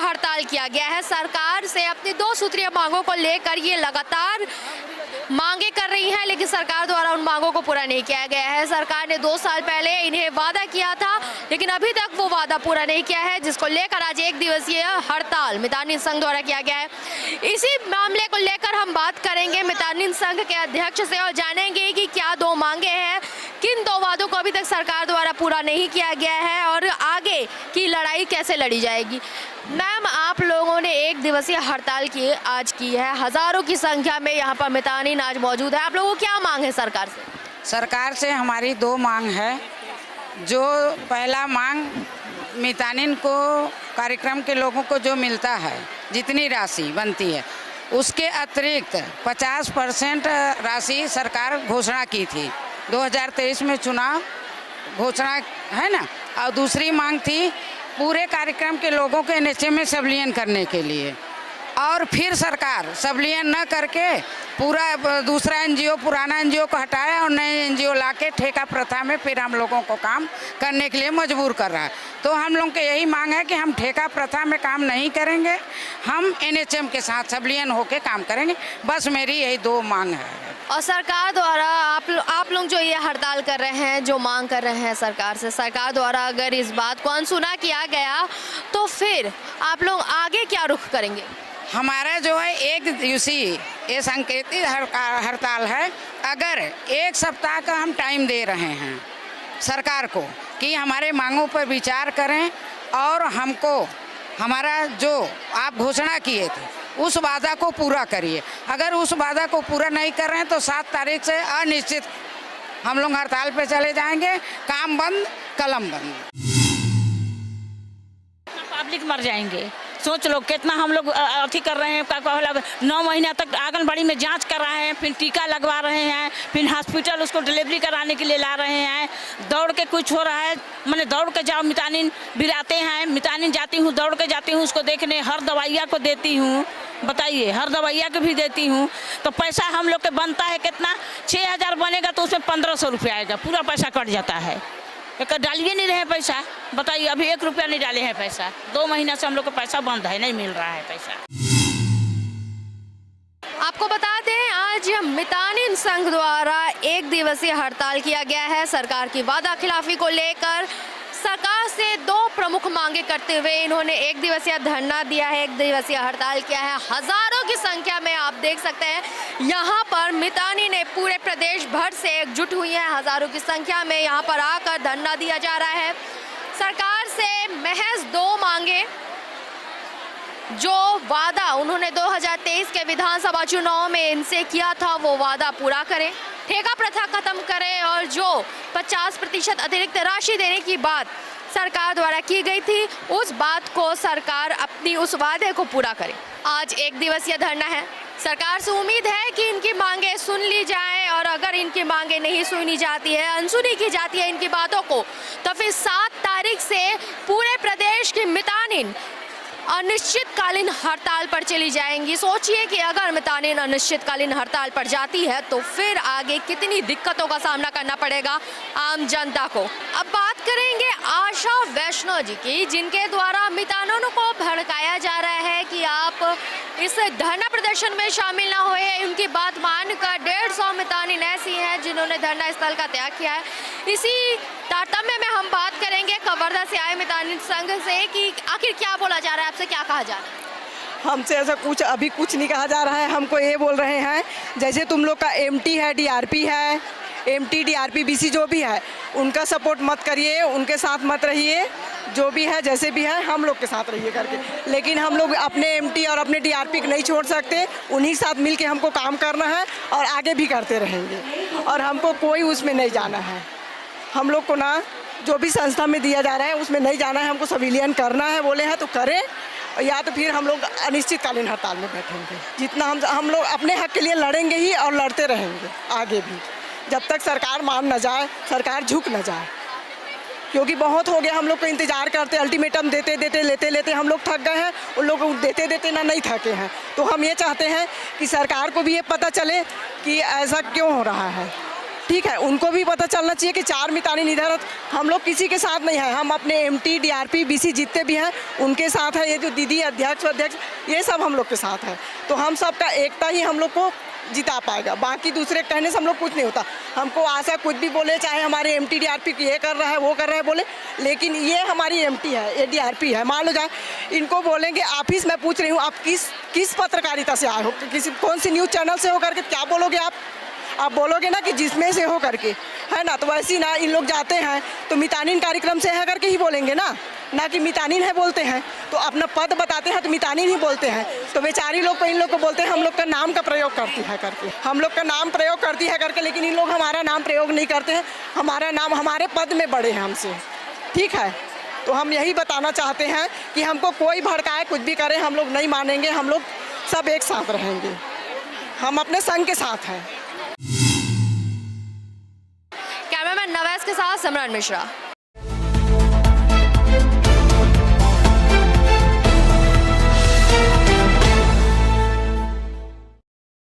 हड़ताल किया गया है। सरकार से अपनी 2 सूत्रीय मांगों को लेकर ये लगातार मांगे कर रही हैं, लेकिन सरकार द्वारा उन मांगों को पूरा नहीं किया गया है। सरकार ने 2 साल पहले इन्हें वादा किया था, लेकिन अभी तक वो वादा पूरा नहीं किया है, जिसको लेकर आज 1 दिवसीय हड़ताल मितानिन संघ द्वारा किया गया है। इसी मामले को लेकर हम बात करेंगे मितानिन संघ के अध्यक्ष से और जानेंगे कि क्या 2 मांगे हैं, किन 2 वादों को अभी तक सरकार द्वारा पूरा नहीं किया गया है और आगे की लड़ाई कैसे लड़ी जाएगी। मैम, आप लोगों ने 1 दिवसीय हड़ताल आज की है, हजारों की संख्या में यहाँ पर मितानिन आज मौजूद है। आप लोगों को क्या मांग है सरकार से? सरकार से हमारी 2 मांग है। जो पहला मांग, मितानिन को कार्यक्रम के लोगों को जो मिलता है, जितनी राशि बनती है, उसके अतिरिक्त 50% राशि सरकार घोषणा की थी 2023 में, चुनाव घोषणा है ना। और दूसरी मांग थी पूरे कार्यक्रम के लोगों के NHM में सबलियन करने के लिए, और फिर सरकार सबलियन न करके पूरा दूसरा NGO, पुराना NGO को हटाया और नए NGO लाके ठेका प्रथा में फिर हम लोगों को काम करने के लिए मजबूर कर रहा है। तो हम लोगों की यही मांग है कि हम ठेका प्रथा में काम नहीं करेंगे, हम NHM के साथ सबलियन होके काम करेंगे। बस मेरी यही 2 मांग है। और सरकार द्वारा आप लोग जो ये हड़ताल कर रहे हैं, जो मांग कर रहे हैं सरकार से, सरकार द्वारा अगर इस बात को अनसुना किया गया तो फिर आप लोग आगे क्या रुख करेंगे? हमारा जो है 1 दिवसीय ये सांकेतिक हड़ताल है। अगर 1 सप्ताह का हम टाइम दे रहे हैं सरकार को कि हमारे मांगों पर विचार करें और हमको हमारा जो आप घोषणा किए थे उस वादा को पूरा करिए। अगर उस वादा को पूरा नहीं कर रहे हैं तो 7 तारीख से अनिश्चित हम लोग हड़ताल पे चले जाएंगे। काम बंद, कलम बंद। पब्लिक मर जाएंगे। सोच लो कितना हम लोग अथी कर रहे हैं। 9 महीना तक आंगनबाड़ी में जांच कर रहे हैं, फिर टीका लगवा रहे हैं, फिर हॉस्पिटल उसको डिलीवरी कराने के लिए ला रहे हैं। दौड़ के कुछ हो रहा है, मैंने दौड़ के जाओ, मितानिन भी आते हैं, मितानिन जाती हूँ, दौड़ के जाती हूँ उसको देखने, हर दवाइया को देती हूँ। बताइए, हर दवाइया को भी देती हूँ। तो पैसा हम लोग के बनता है कितना? 6000 बनेगा तो उसमें 1500 रुपया आएगा, पूरा पैसा कट जाता है। डालिए नहीं रहे पैसा, बताइए, अभी 1 रुपया नहीं डाले हैं पैसा। 2 महीना से हम लोग को पैसा बंद है, नहीं मिल रहा है पैसा। आपको बता दें, आज मितानिन संघ द्वारा 1 दिवसीय हड़ताल किया गया है सरकार की वादा खिलाफी को लेकर। सरकार से 2 प्रमुख मांगे करते हुए इन्होंने 1 दिवसीय धरना दिया है, 1 दिवसीय हड़ताल किया है। हजारों की संख्या में आप देख सकते हैं यहाँ पर मितानिन ने पूरे प्रदेश भर से एकजुट हुई है। हजारों की संख्या में यहाँ पर आकर धरना दिया जा रहा है। सरकार से महज 2 मांगे, जो वादा उन्होंने 2023 के विधानसभा चुनाव में इनसे किया था वो वादा पूरा करें, ठेका प्रथा खत्म करें और जो 50% अतिरिक्त राशि देने की बात सरकार द्वारा की गई थी, उस बात को सरकार अपनी उस वादे को पूरा करे। आज 1 दिवसीय धरना है। सरकार से उम्मीद है कि इनकी मांगे सुन ली जाएं और अगर इनकी मांगे नहीं सुनी जाती है, अनसुनी की जाती है इनकी बातों को, तो फिर 7 तारीख से पूरे प्रदेश की मितानिन अनिश्चितकालीन हड़ताल पर चली जाएंगी। सोचिए कि अगर मितानिन अनिश्चितकालीन हड़ताल पर जाती है तो फिर आगे कितनी दिक्कतों का सामना करना पड़ेगा आम जनता को। अब बात करेंगे आशा वैष्णव जी की, जिनके द्वारा मितानिनों को भड़काया जा रहा है कि आप इस धरना प्रदर्शन में शामिल ना हुए। उनकी बात मानकर 150 मितानिन ऐसी हैं जिन्होंने धरना स्थल का त्याग किया है। इसी तारतम्य में हम बात करेंगे कवर्धा से आए मितानिन संघ से कि आखिर क्या बोला जा रहा है, आपसे क्या कहा जा रहा है? हमसे ऐसा अभी कुछ नहीं कहा जा रहा है। हमको ये बोल रहे हैं जैसे तुम लोग का MT है, DRP है, MT DRP BC जो भी है उनका सपोर्ट मत करिए, उनके साथ मत रहिए, जो भी है जैसे भी है हम लोग के साथ रहिए करके। लेकिन हम लोग अपने MT और अपने DRP को नहीं छोड़ सकते, उन्हीं साथ मिल के हमको काम करना है और आगे भी करते रहेंगे। और हमको कोई उसमें नहीं जाना है। हम लोग को ना जो भी संस्था में दिया जा रहा है उसमें नहीं जाना है, हमको सिविलियन करना है। बोले हैं तो करें, या तो फिर हम लोग अनिश्चितकालीन हड़ताल में बैठेंगे। जितना हम लोग अपने हक के लिए लड़ेंगे ही और लड़ते रहेंगे आगे भी, जब तक सरकार मान न जाए, सरकार झुक न जाए। क्योंकि बहुत हो गया हम लोग को इंतज़ार करते, अल्टीमेटम देते देते लेते लेते हम लोग थक गए हैं, उन लोग देते देते ना नहीं थके हैं। तो हम ये चाहते हैं कि सरकार को भी ये पता चले कि ऐसा क्यों हो रहा है। ठीक है, उनको भी पता चलना चाहिए कि 4 मितानिन इधर, हम लोग किसी के साथ नहीं है, हम अपने एमटी, डीआरपी, बीसी जितने भी हैं उनके साथ है। ये जो दीदी अध्यक्ष ये सब हम लोग के साथ है। तो हम सबका एकता ही हम लोग को जिता पाएगा, बाकी दूसरे कहने से हम लोग कुछ नहीं होता। हमको आशा कुछ भी बोले, चाहे हमारे एमटी डीआरपी ये कर रहा है वो कर रहा है बोले, लेकिन ये हमारी एमटी है, ये डीआरपी है। मान लो जाए इनको बोलेंगे ऑफिस में पूछ रही हूँ आप किस पत्रकारिता से आए हो, कौन सी न्यूज़ चैनल से हो करके, क्या बोलोगे आप बोलोगे ना कि जिसमें से हो करके, है ना। तो वैसे ही ना इन लोग जाते हैं तो मितानिन कार्यक्रम से है करके ही बोलेंगे ना कि मितानिन है बोलते हैं। तो अपना पद बताते हैं तो मितानिन ही बोलते हैं। तो बेचारी लोग को इन लोग को बोलते हैं हम लोग का नाम का प्रयोग करती है करके, हम लोग का नाम प्रयोग करती है करके, लेकिन इन लोग हमारा नाम प्रयोग नहीं करते हैं। हमारा नाम हमारे पद में बड़े हैं हमसे, ठीक है। तो हम यही बताना चाहते हैं कि हमको कोई भड़काए, कुछ भी करे, हम लोग नहीं मानेंगे। हम लोग सब एक साथ रहेंगे, हम अपने संघ के साथ हैं। कैमरामैन नवैस के साथ सिमरन मिश्रा।